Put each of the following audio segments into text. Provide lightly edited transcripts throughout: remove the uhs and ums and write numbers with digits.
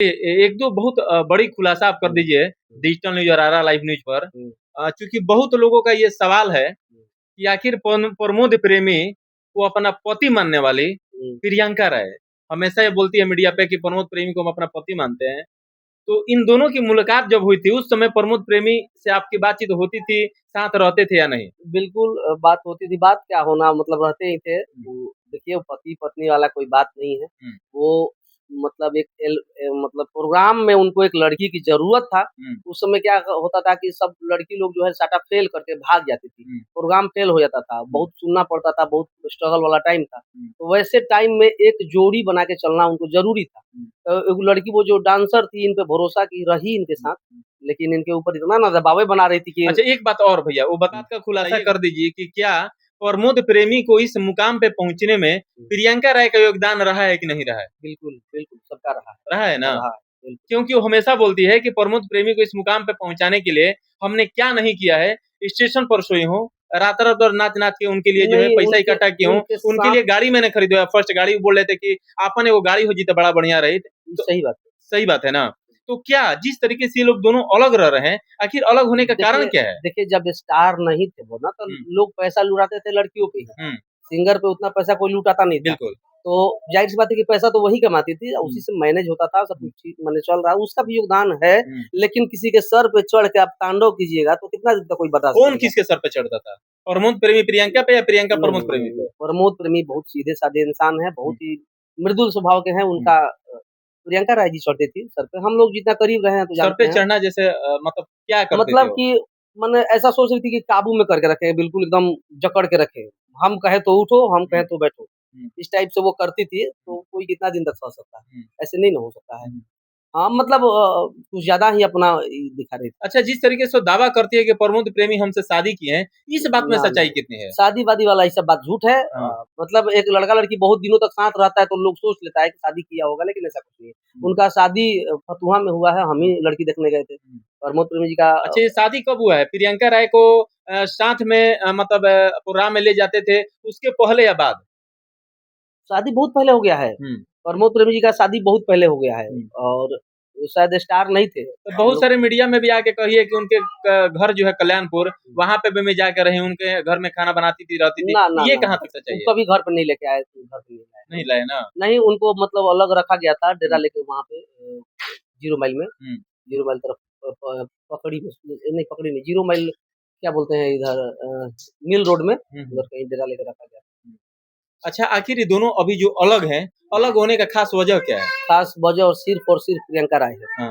एक दो बहुत बड़ी खुलासा आप कर दीजिए डिजिटल न्यूज और आरा लाइव न्यूज पर, क्योंकि बहुत लोगों का ये सवाल है कि आखिर प्रमोद प्रेमी को अपना पति मानने वाली प्रियंका राय हमेशा ये बोलती है मीडिया पे कि प्रमोद प्रेमी को हम अपना पति मानते हैं। तो इन दोनों की मुलाकात जब हुई थी उस समय प्रमोद प्रेमी से आपकी बातचीत होती थी, साथ रहते थे या नहीं? बिल्कुल बात होती थी, बात क्या होना, मतलब रहते ही थे। वो देखिए, पति-पत्नी वाला कोई बात नहीं है। वो मतलब मतलब प्रोग्राम में उनको एक लड़की की ज़रूरत था। उस समय क्या होता था कि सब लड़की लोग जो है साटा फ़ेल करके भाग जाती थी। प्रोग्राम फ़ेल हो जाता था, बहुत सुनना पड़ता था, बहुत स्ट्रगल वाला टाइम था। तो वैसे टाइम में एक जोड़ी बना के चलना उनको ज़रूरी था। एक लड़की वो जो डांसर थी, इन पे भरोसा की रही इनके साथ, लेकिन इनके ऊपर इतना ना दबाव बना रही थी कि अच्छा, एक बात और भैया, वो बात का खुलासा कर दीजिए कि क्या प्रमोद प्रेमी को इस मुकाम पे पहुंचने में प्रियंका राय का योगदान रहा है कि नहीं रहा है? बिल्कुल, बिल्कुल सबका रहा है। रहा है ना? रहा है, बिल्कुल। क्योंकि वो हमेशा बोलती है कि प्रमोद प्रेमी को इस मुकाम पे पहुंचाने के लिए हमने क्या नहीं किया है। स्टेशन पर सोई हूँ, रात-रात भर नाच-नाच के उनके लिए जो है नहीं, पैसा उनके इकट्ठा किया हूँ। उनके उनके साथ लिए गाड़ी मैंने खरीदा, फर्स्ट गाड़ी बोल रहे थे कि आपन एगो गाड़ी हो जी तो बड़ा बढ़िया रही। तो सही बात है। सही बात है ना? तो क्या जिस तरीके से ये लोग दोनों अलग रह रहे हैं, आखिर अलग होने का कारण क्या है? देखिए जब स्टार नहीं थे वो ना, तो लोग पैसा लुटाते थे लड़कियों पे ही। सिंगर पे उतना पैसा कोई लुटाता नहीं था। बिल्कुल। तो ज़ाहिर-सी बात है कि पैसा तो वही कमाती थी, उसी से मैनेज होता था, सब कुछ ठीक माने चल रहा है, उसका भी योगदान है। लेकिन किसी के सर पे चढ़ के आप तांडव कीजिएगा तो कितना दिन तक कोई बर्दाश्त कौन करेगा? किसके सर पे चढ़ता था? प्रमोद प्रेमी प्रियंका पे या प्रियंका प्रमोद प्रेमी पे? प्रमोद प्रेमी बहुत सीधे-साधे इंसान हैं, बहुत ही मृदुल स्वभाव के हैं। उनका प्रियंका राय जी चढ़ती थी सर पे। हम लोग जितना करीब रहे हैं तो सर जानते पे हैं। चढ़ना जैसे मतलब क्या करते थे मतलब वो? कि माने ऐसा सोच रही थी कि काबू में करके रखें, बिल्कुल एकदम जकड़ के रखें। हम कहें तो उठो, हम कहें तो बैठो। इस टाइप से वो करती थी, तो कोई कितना दिन तक सह सकता है? ऐसे नहीं ना हो सकता है। हाँ, मतलब कुछ ज़्यादा ही अपना दिखा रही थी। अच्छा, जिस तरीके से वो दावा करती है कि प्रमोद प्रेमी हमसे शादी किए हैं, इस बात में ना, सच्चाई ना। कितनी है? शादी-वादी वाला ये सब बात झूठ है। मतलब एक लड़का-लड़की बहुत दिनों तक साथ रहता है तो लोग सोच लेता है कि शादी किया होगा, लेकिन ऐसा कुछ नहीं है। उनका शादी फतुहा में हुआ है, हम ही लड़की देखने गए थे। प्रमोद प्रेमी जी का अच्छा, ये शादी कब हुआ है? प्रियंका राय को साथ में मतलब प्रोग्राम में ले जाते थे, उसके पहले या बाद? शादी बहुत पहले हो गया है। प्रमोद प्रेमी जी का शादी बहुत पहले हो गया है और शायद स्टार नहीं थे। तो बहुत सारे मीडिया में भी आके कहिए कि उनके घर जो है कल्याणपुर, वहाँ पे भी मैं जाके रही हूँ, उनके घर में खाना बनाती थी, रहती थी। ना, ना, ये ना, कहाँ ना। तक सच्चाई है? उनको कभी घर पे नहीं लेके आए, घर पे नहीं लाए। नहीं लाए ना? नहीं, उनको मतलब अलग रखा गया था, डेरा लेके वहाँ पे जीरो माइल में। जीरो माइल तरफ पकड़ी में नहीं, पकड़ी नहीं, जीरो माइल क्या बोलते हैं इधर मिल रोड में, उधर कहीं डेरा लेके रखा गया। अच्छा, आखिर ये दोनों अभी जो अलग हैं, अलग होने का खास वजह क्या है? खास वजह और सिर्फ प्रियंका राय है।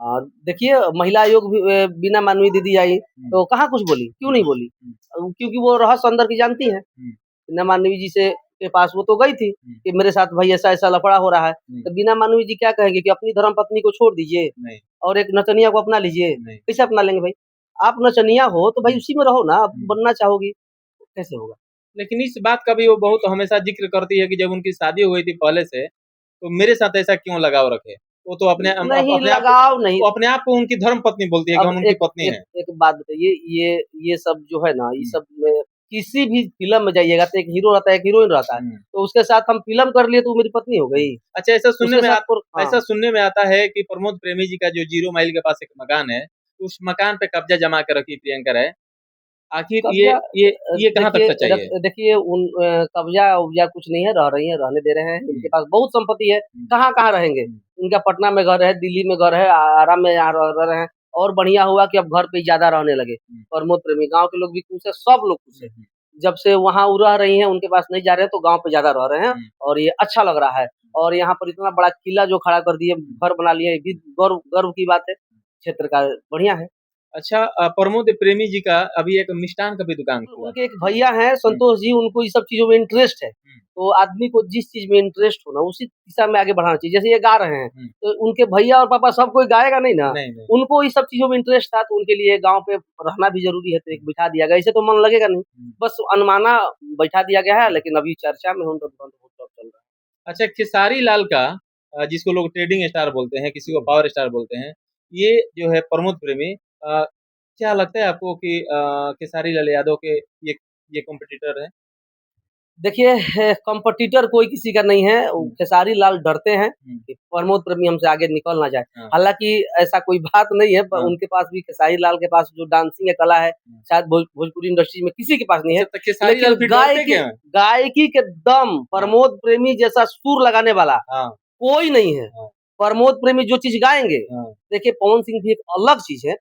हाँ। देखिए महिला आयोग भी बीना मानवी दीदी आई, तो कहाँ कुछ बोली? क्यों नहीं बोली? क्योंकि वो रहस्य अंदर की जानती हैं। बीना मानवी जी से के पास वो तो गई थी कि मेरे साथ भाई ऐसा-ऐसा लफड़ा हो रहा है। तो बीना मानवी जी क्या कहेंगे कि अपनी धर्म पत्नी को छोड़ दीजिए और एक नचनिया को अपना लीजिए। कैसे अपना लेंगे भाई? आप नचनिया हो तो भाई उसी में रहो ना, बनना चाहोगी, कैसे होगा? लेकिन इस बात का भी वो बहुत हमेशा ज़िक्र करती है कि जब उनकी शादी हो गई थी पहले से, तो मेरे साथ ऐसा क्यों लगाव रखे? वो तो नहीं अपने आप को लगाव नहीं। वो अपने आप को उनकी धर्म पत्नी बोलती है कि अब हम उनकी एक पत्नी एक हैं। एक बात बताइए, ये सब जो है ना, ये सब में किसी भी फ़िल्म में जाइएगा तो एक हीरो रहता है, एक हीरोइन रहता है। तो उसके साथ हम फ़िल्म कर लिए तो वो मेरी पत्नी हो गई। अच्छा, उसके साथ पुर हाँ। ऐसा सुनने में आता है कि प्रमोद प्रेमी जी का जो जीरो माइल के पास एक मकान है, उस मकान पे कब्ज़ा जमा के रखी प्रियंका राय। आखिर कब्ज़ा ये कहाँ तक सच्चाई है? देखिए कब्ज़ा-वब्ज़ा कुछ नहीं है, रह रही हैं, रहने दे रहे हैं। इनके पास बहुत संपत्ति है, कहाँ-कहाँ रहेंगे? इनका पटना में घर है, दिल्ली में घर है, आरा में यहाँ रह रहे हैं और बढ़िया हुआ कि अब घर पे ही ज़्यादा रहने लगे। प्रमोद प्रेमी गाँव के लोग भी खुश हैं, सब लोग खुश हैं। जब से वहाँ वो रह रही हैं, उनके पास नहीं जा रहे हैं, तो गाँव पे ज़्यादा रह रहे हैं और ये अच्छा लग रहा है। और यहाँ पर इतना बड़ा किला जो खड़ा कर दिए, घर बना लिए, ये भी गर्व गर्व की बात है। क्षेत्र का बढ़िया है। अच्छा, प्रमोद प्रेमी जी का अभी एक मिष्ठान का भी दुकान खुला उनके एक भैया हैं संतोष जी, उनको ये सब चीज़ों में इंटरेस्ट है। तो आदमी को जिस चीज़ में इंटरेस्ट हो ना, उसी दिशा में आगे बढ़ाना चाहिए। जैसे ये गा रहे हैं, तो उनके भैया और पापा सब कोई गाएगा नहीं ना। नहीं, नहीं। उनको इस सब चीज़ों में इंटरेस्ट था, तो उनके लिए गाँव पे रहना भी ज़रूरी है, तो एक बिठा दिया गया। ऐसे तो मन लगेगा नहीं। बस अनमाना बैठा दिया गया है, लेकिन अभी चर्चा में उनका दुकान बहुत सब चल रहा है। अच्छा, खेसारी लाल का जिसको लोग ट्रेडिंग स्टार बोलते हैं, किसी को पावर स्टार बोलते हैं, ये जो है प्रमोद प्रेमी क्या लगता है आपको कि खेसारी लाल यादव के ये कॉम्पिटिटर हैं? देखिए कॉम्पिटिटर कोई किसी का नहीं है, खेसारी लाल डरते हैं कि प्रमोद प्रेमी हमसे आगे निकल ना जाए। हालांकि ऐसा कोई बात नहीं है, पर उनके पास भी, खेसारी लाल के पास जो डांसिंग कला है शायद भोजपुरी इंडस्ट्री में किसी के पास नहीं है। लेकिन गायकी के दम प्रमोद प्रेमी जैसा सुर लगाने वाला कोई नहीं है। प्रमोद प्रेमी जो चीज गाएंगे, देखिए पवन सिंह भी एक अलग चीज है।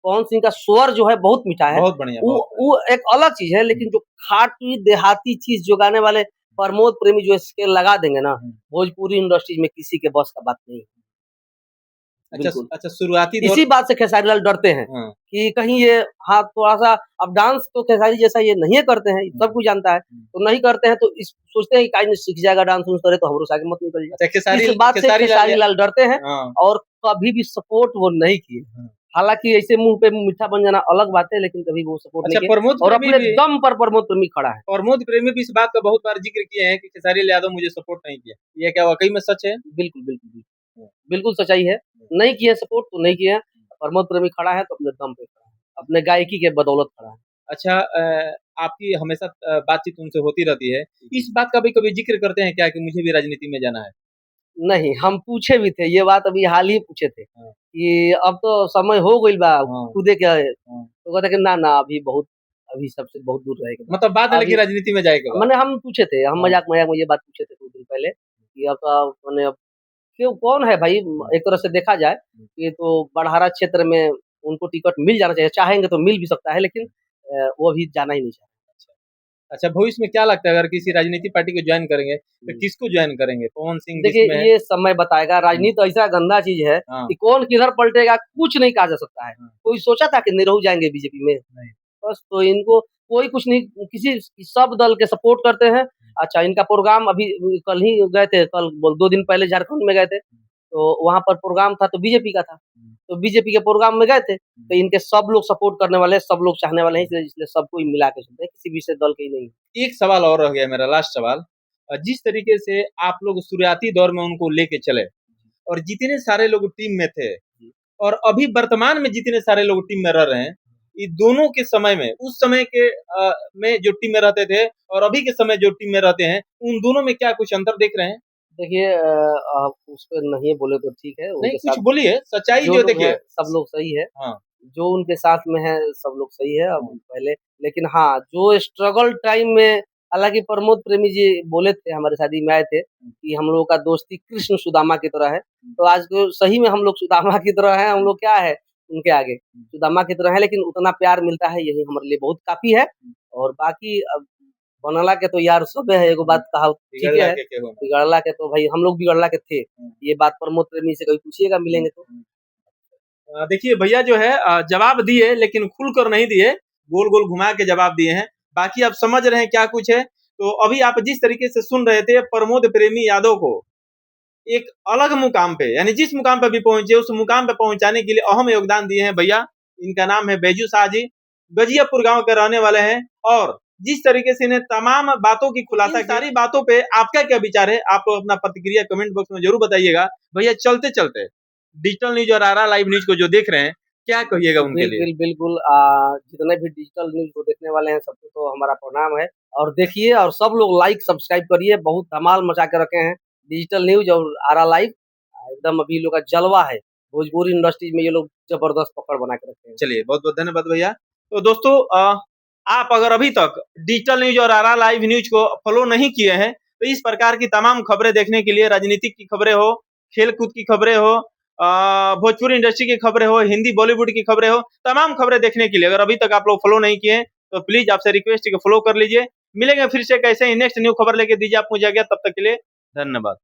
पवन सिंह का स्वर जो है बहुत मीठा है, बहुत बढ़िया, वो एक अलग चीज है। लेकिन जो खाटी देहाती चीज जो गाने वाले प्रमोद प्रेमी जो स्केल लगा देंगे ना, भोजपुरी इंडस्ट्री में किसी के बस का बात नहीं है। अच्छा, शुरुआती इसी बात से खेसारी लाल डरते हैं कि कहीं ये थोड़ा सा, अब डांस तो खेसारी जैसा ये नहीं करते हैं, सब कुछ जानता है, तो नहीं करते हैं तो सोचते हैं कि काहे सीख जाएगा डांस करे तो हमरो आगे मत निकल जाए। इस बात से खेसारी लाल डरते हैं और कभी भी सपोर्ट वो नहीं किए। हालांकि ऐसे मुंह पे मीठा बन जाना अलग बात है, लेकिन कभी वो सपोर्ट नहीं किया और अपने दम पर प्रमोद प्रेमी खड़ा है। प्रमोद प्रेमी भी इस बात का बहुत बार जिक्र किए हैं कि खेसारी लाल यादव मुझे सपोर्ट नहीं किया। ये क्या वाकई में सच है? बिल्कुल सच्चाई है। नहीं किया सपोर्ट तो नहीं किया, प्रमोद प्रेमी खड़ा है तो अपने दम पे खड़ा है, अपने गायकी के बदौलत खड़ा है। अच्छा, आपकी हमेशा बातचीत उनसे होती रहती है, इस बात का भी कभी जिक्र करते हैं क्या कि मुझे भी राजनीति में जाना है? नहीं, हम पूछे भी थे, ये बात अभी हाल ही पूछे थे कि अब तो समय हो गई बा, खुदे क्या है, तो कहते कि ना अभी सबसे बहुत दूर रहेगा। मतलब बात है लेकिन राजनीति में जाएगा। मैंने हम पूछे थे, हम मजाक में ये बात पूछे थे कुछ दिन पहले कि अब तो मैंने क्यों, कौन है भाई, एक तरह से देखा जाए ये तो बड़हरा क्षेत्र में उनको टिकट मिल जाना चाहिए, चाहेंगे तो मिल भी सकता है, लेकिन वो अभी जाना ही नहीं चाहते। अच्छा, भविष्य में क्या लगता है अगर किसी राजनीतिक पार्टी को ज्वाइन करेंगे तो किसको ज्वाइन करेंगे? पवन सिंह? देखिए ये समय बताएगा, राजनीति ऐसा गंदा चीज है कि कौन किधर पलटेगा कुछ नहीं कहा जा सकता है। कोई सोचा था कि निरहु जाएंगे बीजेपी में? बस, तो इनको कोई कुछ नहीं, किसी सब दल के सपोर्ट करते हैं। अच्छा, इनका प्रोग्राम अभी कल ही गए थे, कल 2 दिन पहले झारखंड में गए थे, तो वहां पर प्रोग्राम था तो बीजेपी का था, तो बीजेपी के प्रोग्राम में गए थे, तो इनके सब लोग सपोर्ट करने वाले, सब लोग चाहने वाले हैं, इसलिए सबको मिला के चलते हैं, किसी भी से दल के ही नहीं। एक सवाल और रह गया मेरा, लास्ट सवाल। जिस तरीके से आप लोग शुरुआती दौर में उनको लेके चले और जितने सारे लोग टीम में थे और अभी वर्तमान में जितने सारे लोग टीम में रह रहे हैं, ये दोनों के समय में, उस समय के में जो टीम में रहते थे और अभी के समय जो टीम में रहते हैं, उन दोनों में क्या कुछ अंतर देख रहे हैं? देखिए आप उस पर नहीं बोले तो ठीक है, नहीं कुछ बोलिए, सच्चाई जो देखिए। सब लोग सही है, जो उनके साथ में है सब लोग सही है अब पहले, लेकिन हाँ जो स्ट्रगल टाइम में, हालांकि प्रमोद प्रेमी जी बोले थे, हमारे शादी में आए थे कि हम लोगों का दोस्ती कृष्ण सुदामा की तरह है, तो आज तो सही में हम लोग सुदामा की तरह है, हम लोग क्या है उनके आगे, सुदामा की तरह है, लेकिन उतना प्यार मिलता है, यही हमारे लिए बहुत काफी है। और बाकी अब बनला के तो यार सब है, एगो बात कहा ठीक है, बिगड़ला के तो भाई हम लोग बिगड़ला के थे, ये बात प्रमोद प्रेमी से कभी पूछिएगा मिलेंगे तो। देखिए भैया जो है जवाब दिए, लेकिन खुलकर नहीं दिए, गोल गोल घुमा के जवाब दिए हैं, बाकी आप समझ रहे हैं क्या कुछ है। तो अभी आप जिस तरीके से सुन रहे थे प्रमोद प्रेमी यादव को एक अलग मुकाम पे, यानी जिस मुकाम पे भी पहुंचे उस मुकाम पे पहुंचाने के लिए अहम योगदान दिए हैं भैया। इनका नाम है बैजू शाह जी, गजियापुर गांव के रहने वाले हैं, और जिस तरीके से इन्हें तमाम बातों की खुलासा, सारी बातों पे आपका क्या विचार है, आप अपना प्रतिक्रिया कमेंट बॉक्स में जरूर बताइएगा। भैया चलते चलते डिजिटल न्यूज और आरा लाइव न्यूज को जो देख रहे हैं, क्या कहिएगा उनके लिए? बिल्कुल जितने भी डिजिटल न्यूज को देखने वाले हैं सबको तो हमारा प्रणाम है, और देखिए और सब लोग लाइक सब्सक्राइब करिए, बहुत धमाल मचा के रखे हैं डिजिटल न्यूज और आरा लाइव, एकदम अभी लोग का जलवा है, भोजपुरी इंडस्ट्री में ये लोग जबरदस्त पकड़ बना के रखे हैं। चलिए बहुत बहुत धन्यवाद भैया। तो दोस्तों आप अगर अभी तक डिजिटल न्यूज और आरा लाइव न्यूज को फॉलो नहीं किए हैं तो इस प्रकार की तमाम खबरें देखने के लिए, राजनीतिक की खबरें हो, खेल कूद की खबरें हो, भोजपुरी इंडस्ट्री की खबरें हो, हिंदी बॉलीवुड की खबरें हो, तमाम खबरें देखने के लिए अगर अभी तक आप लोग फॉलो नहीं किए तो प्लीज आपसे रिक्वेस्ट है कि फॉलो कर लीजिए। मिलेंगे फिर से कैसे ही नेक्स्ट न्यू खबर लेके, दीजिए आपको इजाजत, तब तक के लिए धन्यवाद।